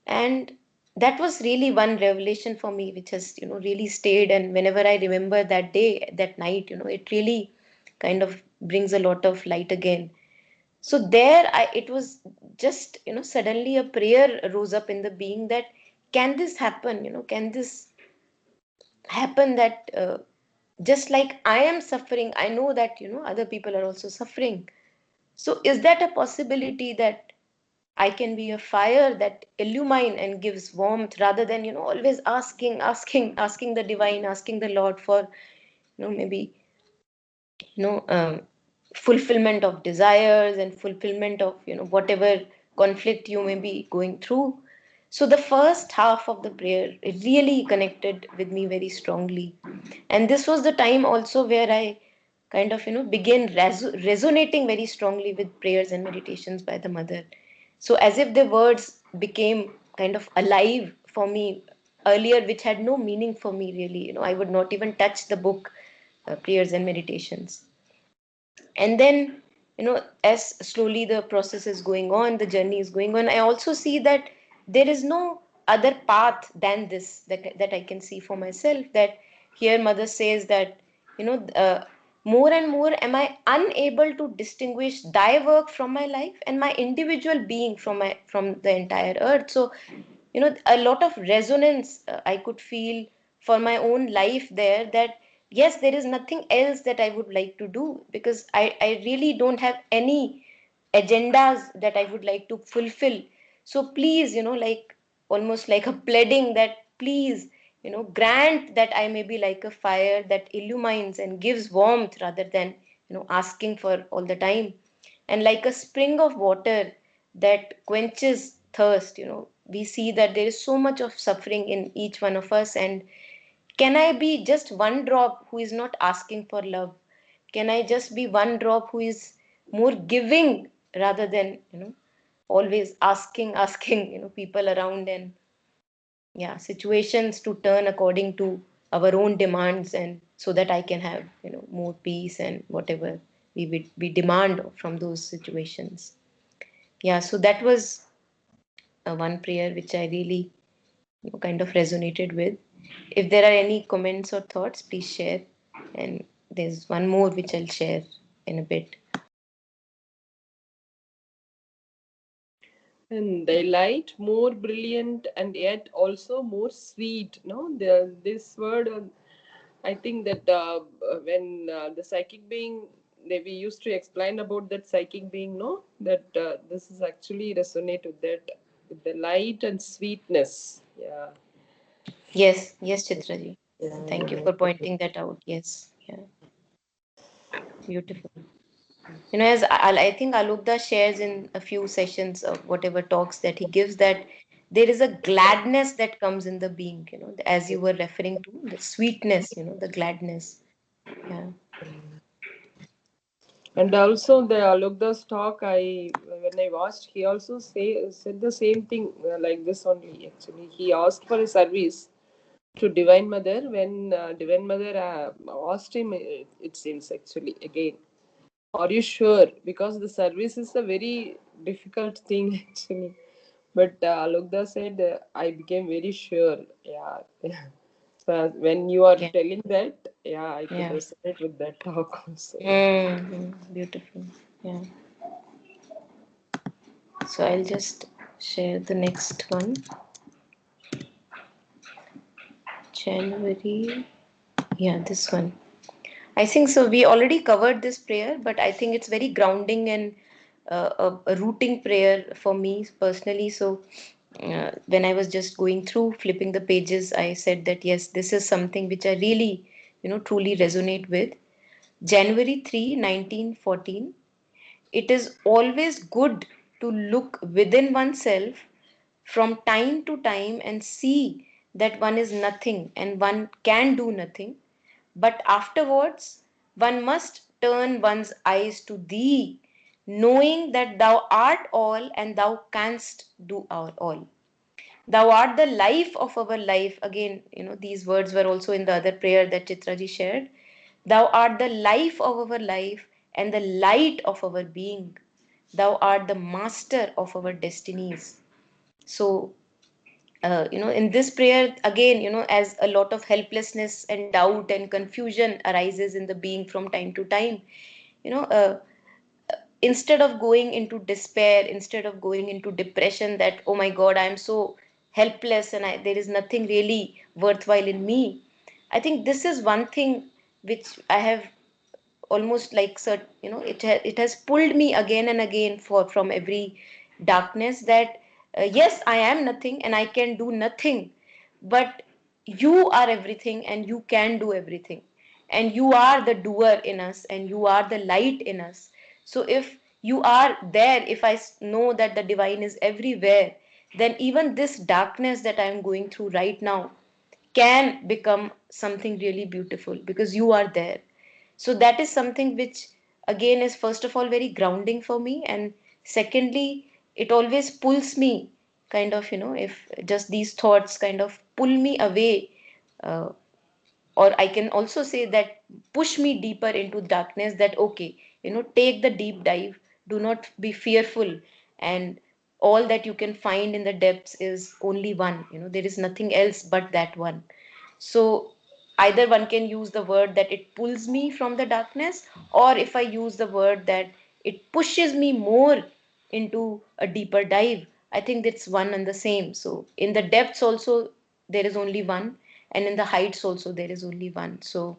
And that was really one revelation for me, which has, really stayed. And whenever I remember that day, that night, it really kind of brings a lot of light again. So there, it was just, suddenly a prayer rose up in the being that, can this happen? Can this happen that just like I am suffering, I know that, other people are also suffering. So is that a possibility that I can be a fire that illumine and gives warmth rather than, always asking the divine, asking the Lord for, maybe, you know, um, fulfillment of desires and fulfillment of, whatever conflict you may be going through. So the first half of the prayer, it really connected with me very strongly. And this was the time also where I kind of, begin resonating very strongly with prayers and meditations by the mother. So as if the words became kind of alive for me earlier, which had no meaning for me really. I would not even touch the book, Prayers and Meditations. And then, as slowly the process is going on, the journey is going on, I also see that there is no other path than this, that I can see for myself. That here mother says that, more and more am I unable to distinguish thy work from my life and my individual being from the entire earth. So, a lot of resonance I could feel for my own life there, that yes, there is nothing else that I would like to do, because I really don't have any agendas that I would like to fulfill. So please, like almost like a pleading that please, grant that I may be like a fire that illumines and gives warmth rather than, asking for all the time. And like a spring of water that quenches thirst, we see that there is so much of suffering in each one of us. And can I be just one drop who is not asking for love? Can I just be one drop who is more giving rather than, always asking, asking, people around, and yeah, situations to turn according to our own demands, and so that I can have, more peace and whatever we demand from those situations. Yeah, so that was one prayer which I really, kind of resonated with. If there are any comments or thoughts, please share. And there's one more which I'll share in a bit. And the light more brilliant and yet also more sweet. No, this word, I think that when the psychic being, we used to explain about that psychic being, no, that this is actually resonate with that, with the light and sweetness. Yeah. Yes, yes, Chitraji. Yeah, Thank you yeah. for pointing that out. Yes, yeah, beautiful. As I think Alokda shares in a few sessions of whatever talks that he gives, that there is a gladness that comes in the being, as you were referring to, the sweetness, the gladness. Yeah. And also the Alokda's talk, when I watched, he also said the same thing, like this only. Actually, he asked for a service to Divine Mother. When Divine Mother asked him, it seems actually again, are you sure? Because the service is a very difficult thing actually. But Alokda said, I became very sure. Yeah. So when you are Yeah. telling that, yeah, I could Yeah. resonate with that talk also. Beautiful. Yeah. So I'll just share the next one. January. Yeah, this one. I think so. We already covered this prayer, but I think it's very grounding and a rooting prayer for me personally. So when I was just going through flipping the pages, I said that yes, this is something which I really, truly resonate with. January 3, 1914. It is always good to look within oneself from time to time and see that one is nothing and one can do nothing. But afterwards, one must turn one's eyes to thee, knowing that thou art all and thou canst do all. Thou art the life of our life. Again, these words were also in the other prayer that Chitraji shared. Thou art the life of our life and the light of our being. Thou art the master of our destinies. So, in this prayer, again, as a lot of helplessness and doubt and confusion arises in the being from time to time, you know, uh, instead of going into despair, instead of going into depression, that oh my god, I am so helpless and there is nothing really worthwhile in me. I think this is one thing which I have almost like it has pulled me again and again from every darkness, that yes, I am nothing and I can do nothing, but you are everything and you can do everything, and you are the doer in us and you are the light in us. So if you are there, if know that the divine is everywhere, then even this darkness that I am going through right now can become something really beautiful because you are there. So that is something which again is first of all very grounding for me, and secondly, it always pulls me kind of, if just these thoughts kind of pull me away, uh, or I can also say that push me deeper into darkness, that okay, take the deep dive, do not be fearful, and all that you can find in the depths is only one, there is nothing else but that one. So either one can use the word that it pulls me from the darkness, or if I use the word that it pushes me more into a deeper dive, I think that's one and the same. So in the depths also there is only one, and in the heights also there is only one. So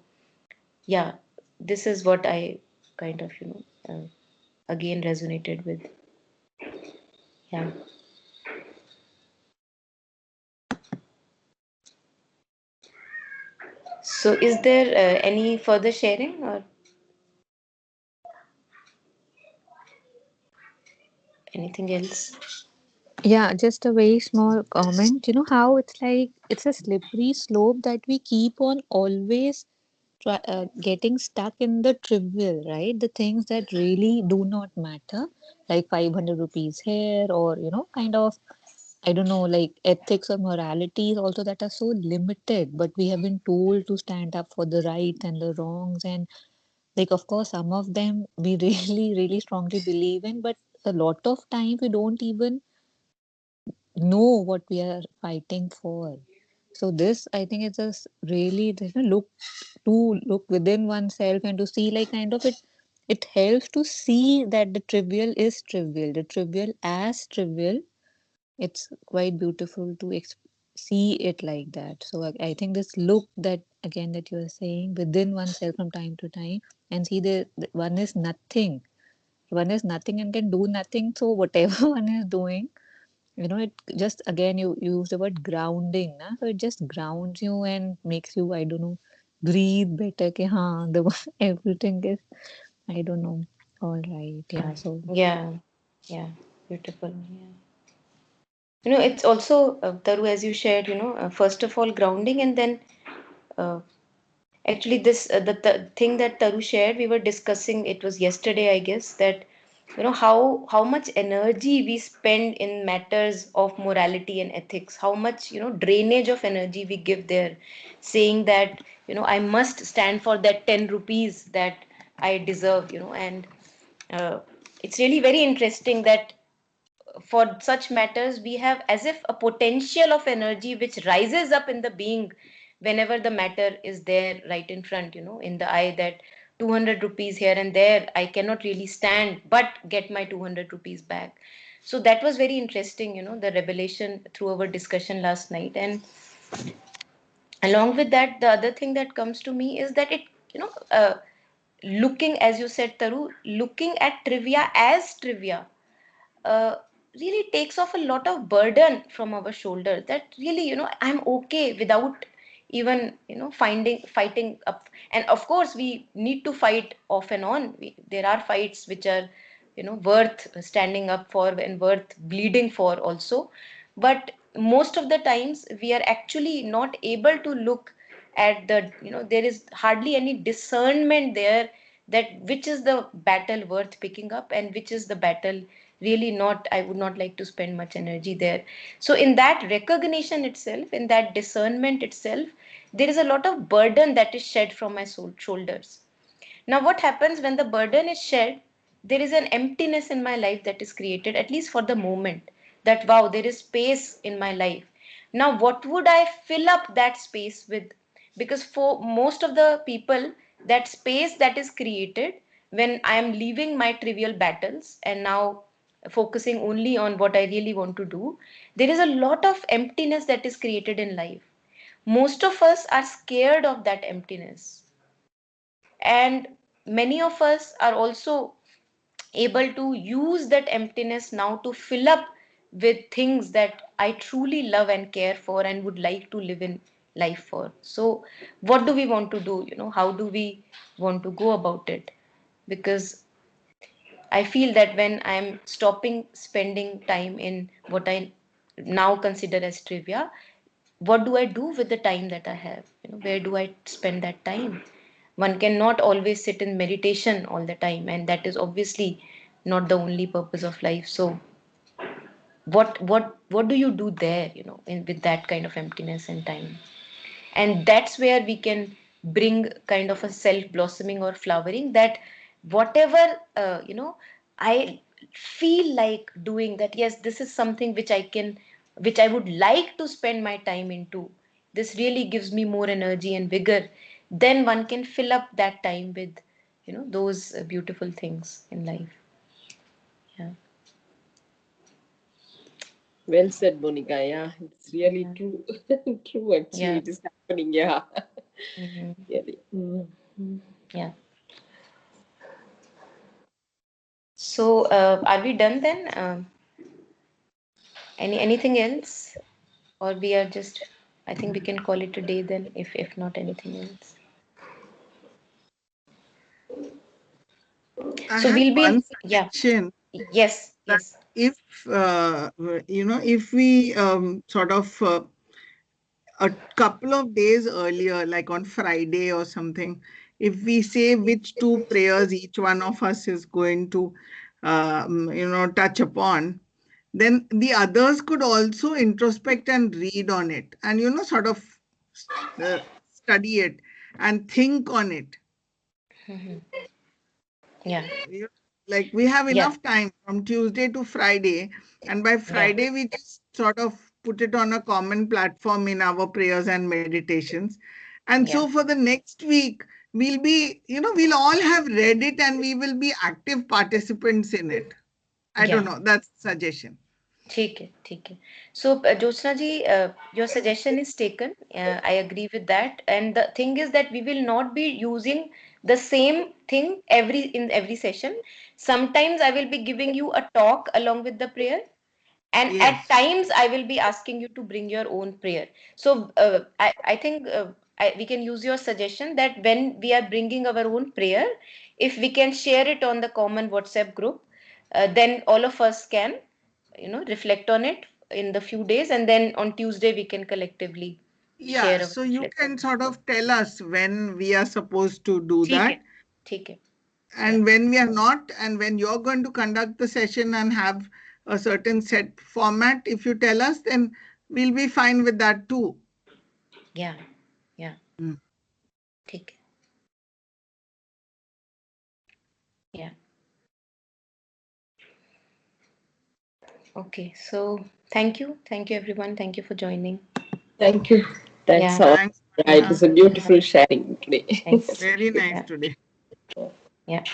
yeah, this is what I kind of again resonated with. Yeah. So is there any further sharing or anything else? Yeah, just a very small comment. You know how it's like it's a slippery slope that we keep on always getting stuck in the trivial, right? The things that really do not matter, like 500 rupees here, or kind of, I don't know, like ethics or moralities also that are so limited, but we have been told to stand up for the right and the wrongs. And like, of course, some of them we really, really strongly believe in, but a lot of times we don't even know what we are fighting for. So this, I think, is just really look within oneself and to see like kind of it. It helps to see that the trivial is trivial, the trivial as trivial. It's quite beautiful to see it like that. So I think this look that again that you are saying within oneself from time to time and see the one is nothing and can do nothing. So whatever one is doing, it just again you use the word grounding, na? So it just grounds you and makes you, I don't know, breathe better. Ke, haan, everything is, I don't know, all right. Yeah. So Yeah, yeah, beautiful. Yeah. It's also, Taru, as you shared, first of all, grounding, and then uh, actually this the thing that Taru shared, we were discussing, it was yesterday, I guess, that how much energy we spend in matters of morality and ethics, how much drainage of energy we give there, saying that I must stand for that 10 rupees that I deserve, and uh, it's really very interesting that for such matters we have as if a potential of energy which rises up in the being whenever the matter is there right in front, in the eye, that 200 rupees here and there, I cannot really stand but get my 200 rupees back. So that was very interesting, the revelation through our discussion last night. And along with that, the other thing that comes to me is that it, looking, as you said, Taru, looking at trivia as trivia, uh, really takes off a lot of burden from our shoulder, that really, I'm okay without even fighting up. And of course we need to fight off and on. There are fights which are worth standing up for and worth bleeding for also. But most of the times we are actually not able to look at the, there is hardly any discernment there, that which is the battle worth picking up and which is the battle really not, I would not like to spend much energy there. So in that recognition itself, in that discernment itself, there is a lot of burden that is shed from my shoulders. Now what happens when the burden is shed? There is an emptiness in my life that is created, at least for the moment, that wow, there is space in my life. Now what would I fill up that space with? Because for most of the people, that space that is created when I am leaving my trivial battles and now focusing only on what I really want to do, there is a lot of emptiness that is created in life. Most of us are scared of that emptiness, and many of us are also able to use that emptiness now to fill up with things that I truly love and care for and would like to live in life for. So what do we want to do? How do we want to go about it? Because I feel that when I'm stopping spending time in what I now consider as trivia, what do I do with the time that I have? Where do I spend that time? One cannot always sit in meditation all the time, and that is obviously not the only purpose of life. So what do you do there, with that kind of emptiness and time? And that's where we can bring kind of a self blossoming or flowering, that whatever I feel like doing, that yes, this is something which I would like to spend my time into, this really gives me more energy and vigor, then one can fill up that time with those beautiful things in life. Yeah. Well said, Monica. Yeah, it's really Yeah. true. True, actually, Yeah. it is happening. Yeah. Mhm. Really. Yeah. So are we done then? Anything else, or we are just? I think we can call it a day then, if not anything else. I So had we'll one be, yeah. suggestion Yes, that yes. if if we sort of a couple of days earlier, like on Friday or something, if we say which two prayers each one of us is going to, touch upon, then the others could also introspect and read on it and, sort of uh, study it and think on it. Mhm. Yeah, You- Like we have yeah, enough time from Tuesday to Friday, and by yeah, Friday, we just sort of put it on a common platform in our prayers and meditations. And so yeah, for the next week, we'll all have read it and we will be active participants in it. I don't yeah. know. That's a suggestion. ठीक है, ठीक है. So, Jyotsna ji, your suggestion is taken. I agree with that. And the thing is that we will not be using the same thing in every session. Sometimes I will be giving you a talk along with the prayer, and at Yes. times I will be asking you to bring your own prayer. So I think we can use your suggestion that when we are bringing our own prayer, if we can share it on the common WhatsApp group, then all of us can reflect on it in the few days, and then on Tuesday we can collectively Yeah. share our So you can reflections. sort of tell us when we are supposed to do ठीक है, that ठीक है. Yeah, and when we are not, and when you're going to conduct the session and have a certain set format, if you tell us, then we'll be fine with that too. yeah, yeah. Mm. ठीक है. Yeah. Okay, so thank you everyone, thank you for joining. Thank you. Thanks Yeah, all. Thanks, Yeah, it Monica. was a beautiful sharing today. thanks. Very nice Yeah, today. yeah.